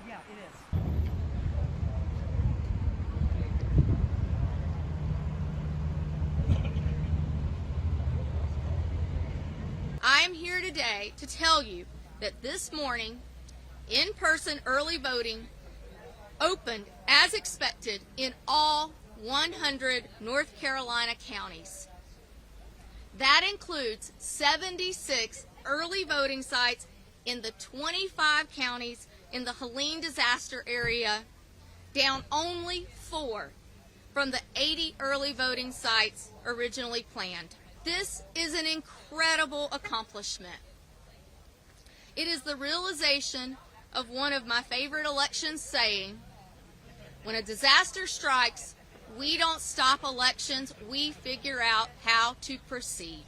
Yeah, it is. I am here today to tell you that this morning, in-person early voting opened as expected in all 100 North Carolina counties. That includes 76 early voting sites in the 25 counties in the Helene disaster area, down only 4 from the 80 early voting sites originally planned. This is an incredible accomplishment. It is the realization of one of my favorite elections saying, when a disaster strikes, we don't stop elections, we figure out how to proceed.